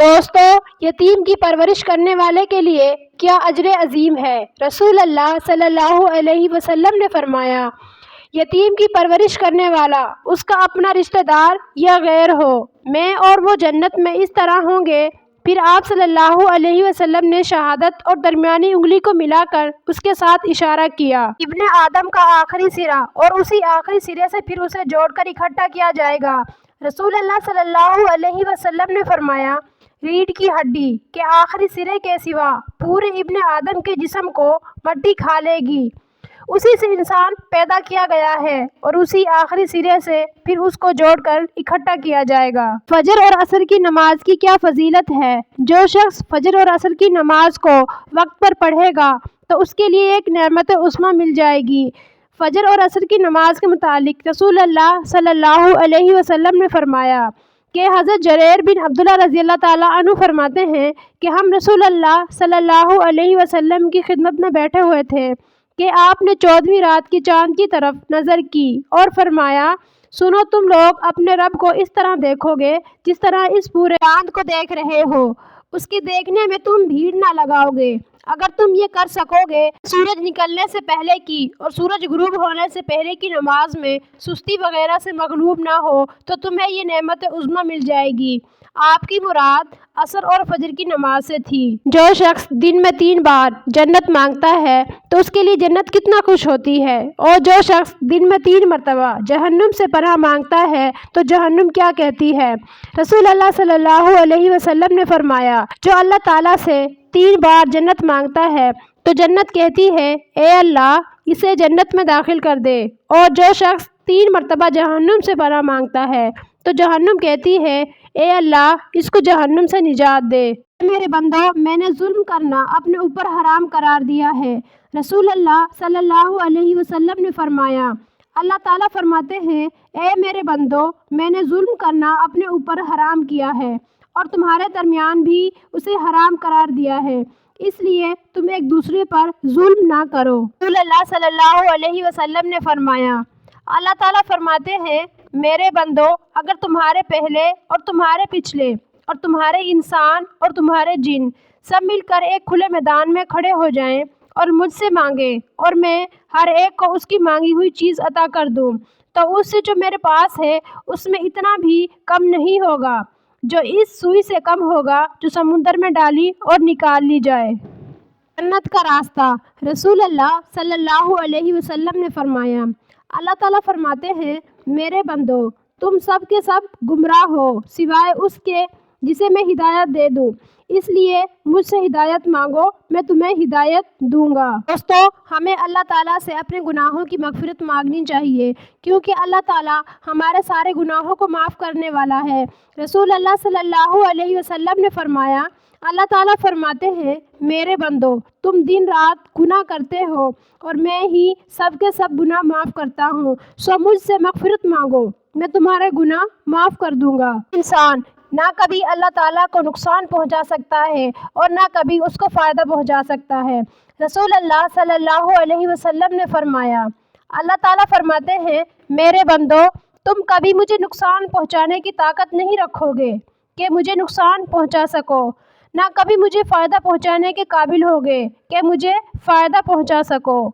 دوستو، یتیم کی پرورش کرنے والے کے لیے کیا اجر عظیم ہے۔ رسول اللہ صلی اللہ علیہ وسلم نے فرمایا، یتیم کی پرورش کرنے والا اس کا اپنا رشتہ دار یا غیر ہو، میں اور وہ جنت میں اس طرح ہوں گے۔ پھر آپ صلی اللہ علیہ وسلم نے شہادت اور درمیانی انگلی کو ملا کر اس کے ساتھ اشارہ کیا۔ ابن آدم کا آخری سرا اور اسی آخری سرے سے پھر اسے جوڑ کر اکٹھا کیا جائے گا۔ رسول اللہ صلی اللہ علیہ وسلم نے فرمایا، ریڑھ کی ہڈی کے آخری سرے کے سوا پورے ابن آدم کے جسم کو مٹی کھا لے گی۔ اسی سے انسان پیدا کیا گیا ہے اور اسی آخری سرے سے پھر اس کو جوڑ کر اکٹھا کیا جائے گا۔ فجر اور عصر کی نماز کی کیا فضیلت ہے۔ جو شخص فجر اور عصر کی نماز کو وقت پر پڑھے گا تو اس کے لیے ایک نعمت عظمیٰ مل جائے گی۔ فجر اور عصر کی نماز کے متعلق رسول اللہ صلی اللہ علیہ وسلم نے فرمایا کہ حضرت جریر بن عبداللہ رضی اللہ تعالیٰ عنہ فرماتے ہیں کہ ہم رسول اللہ صلی اللہ علیہ وسلم کی خدمت میں بیٹھے ہوئے تھے کہ آپ نے 14ویں رات کی چاند کی طرف نظر کی اور فرمایا، سنو، تم لوگ اپنے رب کو اس طرح دیکھو گے جس طرح اس پورے چاند کو دیکھ رہے ہو۔ اس کے دیکھنے میں تم بھیڑ نہ لگاؤ گے۔ اگر تم یہ کر سکو گے، سورج نکلنے سے پہلے کی اور سورج غروب ہونے سے پہلے کی نماز میں سستی وغیرہ سے مغلوب نہ ہو تو تمہیں یہ نعمت عظمیٰ مل جائے گی۔ آپ کی مراد عصر اور فجر کی نماز سے تھی۔ جو شخص دن میں 3 بار جنت مانگتا ہے تو اس کے لیے جنت کتنا خوش ہوتی ہے، اور جو شخص دن میں 3 مرتبہ جہنم سے پناہ مانگتا ہے تو جہنم کیا کہتی ہے۔ رسول اللہ صلی اللہ علیہ وسلم نے فرمایا، جو اللہ تعالیٰ سے 3 بار جنت مانگتا ہے تو جنت کہتی ہے، اے اللہ، اسے جنت میں داخل کر دے، اور جو شخص 3 مرتبہ جہنم سے پناہ مانگتا ہے تو جہنم کہتی ہے، اے اللہ، اس کو جہنم سے نجات دے۔ میرے بندو، میں نے ظلم کرنا اپنے اوپر حرام قرار دیا ہے۔ رسول اللہ صلی اللہ علیہ وسلم نے فرمایا، اللہ تعالیٰ فرماتے ہیں، اے میرے بندو، میں نے ظلم کرنا اپنے اوپر حرام کیا ہے اور تمہارے درمیان بھی اسے حرام قرار دیا ہے، اس لیے تم ایک دوسرے پر ظلم نہ کرو۔ رسول اللہ صلی اللہ علیہ وسلم نے فرمایا، اللہ تعالیٰ فرماتے ہیں، میرے بندو، اگر تمہارے پہلے اور تمہارے پچھلے اور تمہارے انسان اور تمہارے جن سب مل کر ایک کھلے میدان میں کھڑے ہو جائیں اور مجھ سے مانگیں اور میں ہر ایک کو اس کی مانگی ہوئی چیز عطا کر دوں تو اس سے جو میرے پاس ہے اس میں اتنا بھی کم نہیں ہوگا جو اس سوئی سے کم ہوگا جو سمندر میں ڈالی اور نکال لی جائے۔ جنت کا راستہ۔ رسول اللہ صلی اللہ علیہ وسلم نے فرمایا، اللہ تعالیٰ فرماتے ہیں، میرے بندو، تم سب کے سب گمراہ ہو سوائے اس کے جسے میں ہدایت دے دوں، اس لیے مجھ سے ہدایت مانگو، میں تمہیں ہدایت دوں گا۔ دوستو، ہمیں اللہ تعالیٰ سے اپنے گناہوں کی مغفرت مانگنی چاہیے کیونکہ اللہ تعالیٰ ہمارے سارے گناہوں کو معاف کرنے والا ہے۔ رسول اللہ صلی اللہ علیہ وسلم نے فرمایا، اللہ تعالیٰ فرماتے ہیں، میرے بندو، تم دن رات گناہ کرتے ہو اور میں ہی سب کے سب گناہ معاف کرتا ہوں، سو مجھ سے مغفرت مانگو، میں تمہارے گناہ معاف کر دوں گا۔ انسان نہ کبھی اللہ تعالیٰ کو نقصان پہنچا سکتا ہے اور نہ کبھی اس کو فائدہ پہنچا سکتا ہے۔ رسول اللہ صلی اللہ علیہ وسلم نے فرمایا، اللہ تعالیٰ فرماتے ہیں، میرے بندو، تم کبھی مجھے نقصان پہنچانے کی طاقت نہیں رکھو گے کہ مجھے نقصان پہنچا سکو، نہ کبھی مجھے فائدہ پہنچانے کے قابل ہوگے کہ مجھے فائدہ پہنچا سکو۔